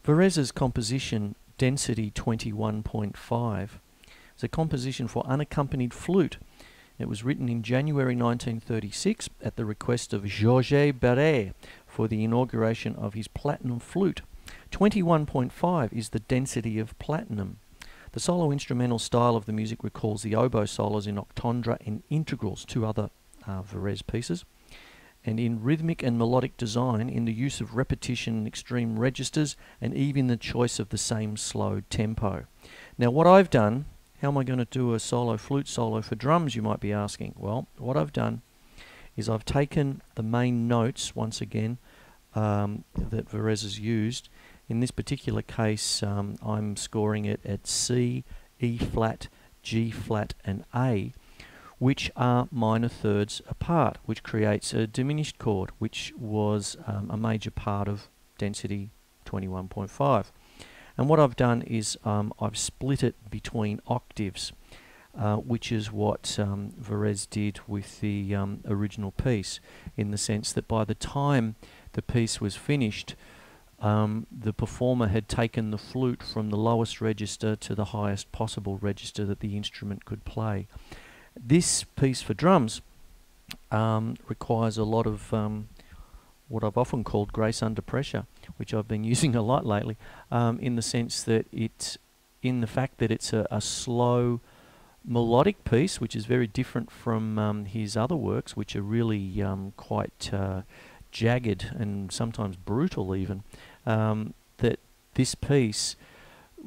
Varese's composition Density 21.5 is a composition for unaccompanied flute. It was written in January 1936 at the request of Edgard Varese for the inauguration of his platinum flute. 21.5 is the density of platinum. The solo instrumental style of the music recalls the oboe solos in Octandra and Integrals, two other Varese pieces, and in rhythmic and melodic design, in the use of repetition and extreme registers, and even the choice of the same slow tempo. Now what I've done, how am I going to do a solo flute solo for drums, you might be asking? Well, what I've done is I've taken the main notes, once again, that Varese has used. In this particular case, I'm scoring it at C, E flat, G flat and A, which are minor thirds apart, which creates a diminished chord, which was a major part of Density 21.5. And what I've done is I've split it between octaves, which is what Varese did with the original piece, in the sense that by the time the piece was finished, the performer had taken the flute from the lowest register to the highest possible register that the instrument could play. This piece for drums requires a lot of what I've often called grace under pressure, which I've been using a lot lately, in the sense that it's in the fact that it's a slow melodic piece, which is very different from his other works, which are really quite jagged and sometimes brutal even, that this piece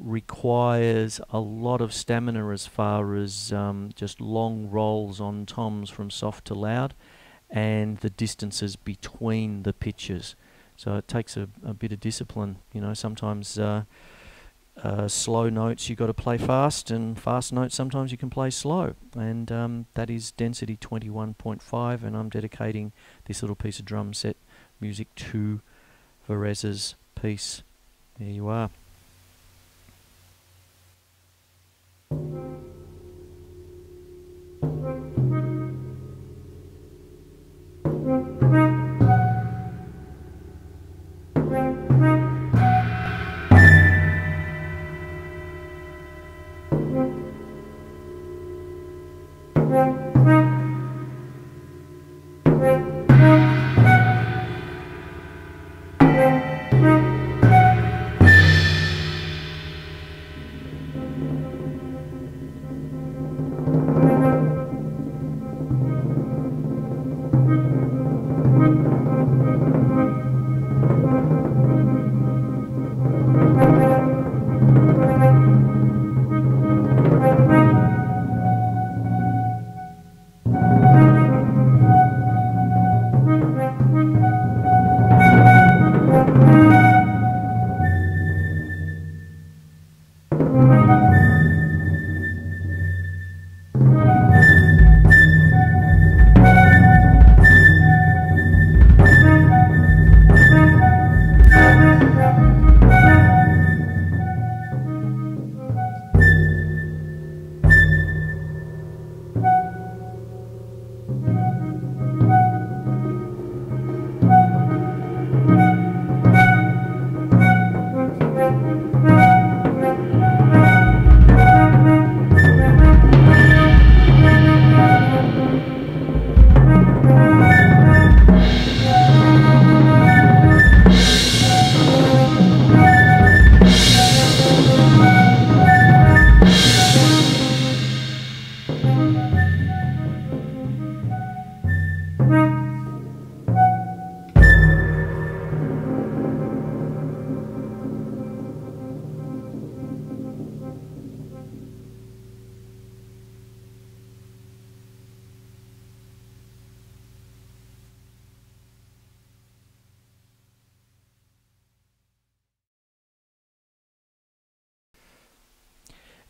requires a lot of stamina as far as just long rolls on toms from soft to loud, and the distances between the pitches. So it takes a bit of discipline. You know, sometimes slow notes you've got to play fast, and fast notes sometimes you can play slow. And that is Density 21.5, and I'm dedicating this little piece of drum set music to Varese's piece. There you are.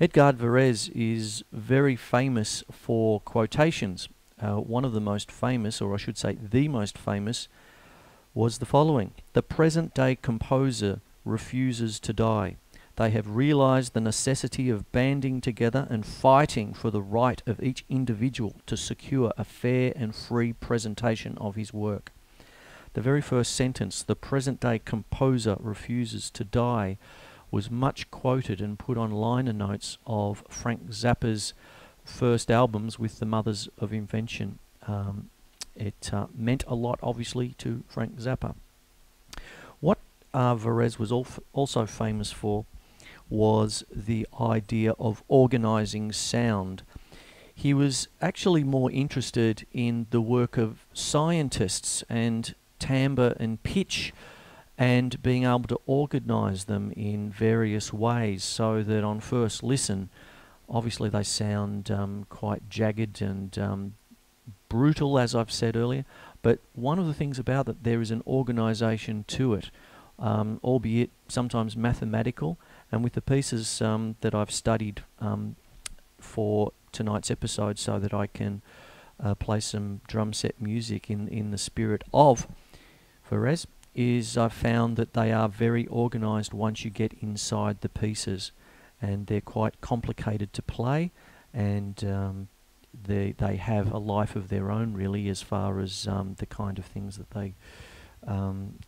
Edgard Varese is very famous for quotations. One of the most famous, or I should say the most famous, was the following: "The present-day composer refuses to die. They have realized the necessity of banding together and fighting for the right of each individual to secure a fair and free presentation of his work. the very first sentence, "The present-day composer refuses to die," was much quoted and put on liner notes of Frank Zappa's first albums with the Mothers of Invention. It meant a lot, obviously, to Frank Zappa. What Varese was also famous for was the idea of organizing sound. He was actually more interested in the work of scientists and timbre and pitch, and being able to organize them in various ways so that on first listen, obviously they sound quite jagged and brutal, as I've said earlier, but one of the things about it, there is an organization to it, albeit sometimes mathematical. And with the pieces that I've studied for tonight's episode, so that I can play some drum set music in the spirit of Varese, I've found that they are very organized once you get inside the pieces, and they're quite complicated to play, and they have a life of their own, really, as far as the kind of things that they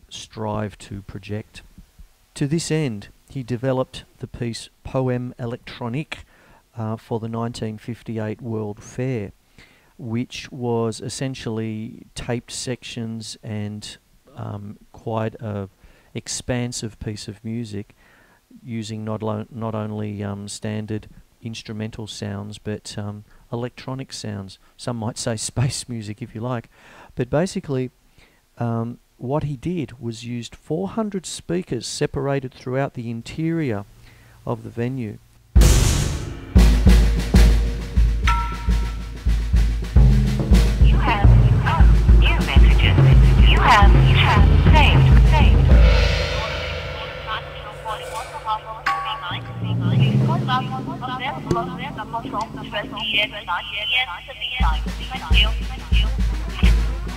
strive to project. To this end, he developed the piece Poème électronique for the 1958 World Fair, which was essentially taped sections and quite a expansive piece of music, using not only standard instrumental sounds, but electronic sounds. Some might say space music, if you like. But basically, what he did was used 400 speakers separated throughout the interior of the venue. You have new messages. You have saved.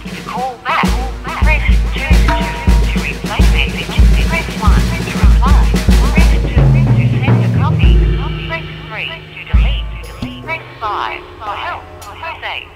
To call back, press 2 to replay message, press 1 to reply, press 2 to send a copy, press 3 to delete, press 5 for help, save.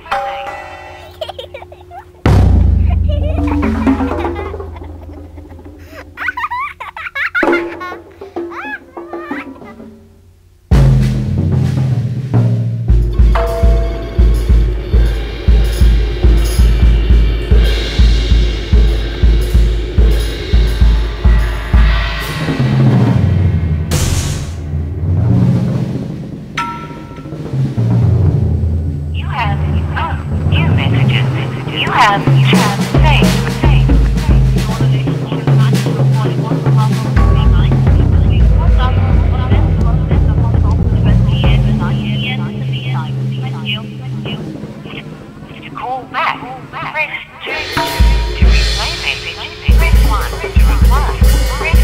To call back, press 2 to replay message, press 1 to reply, press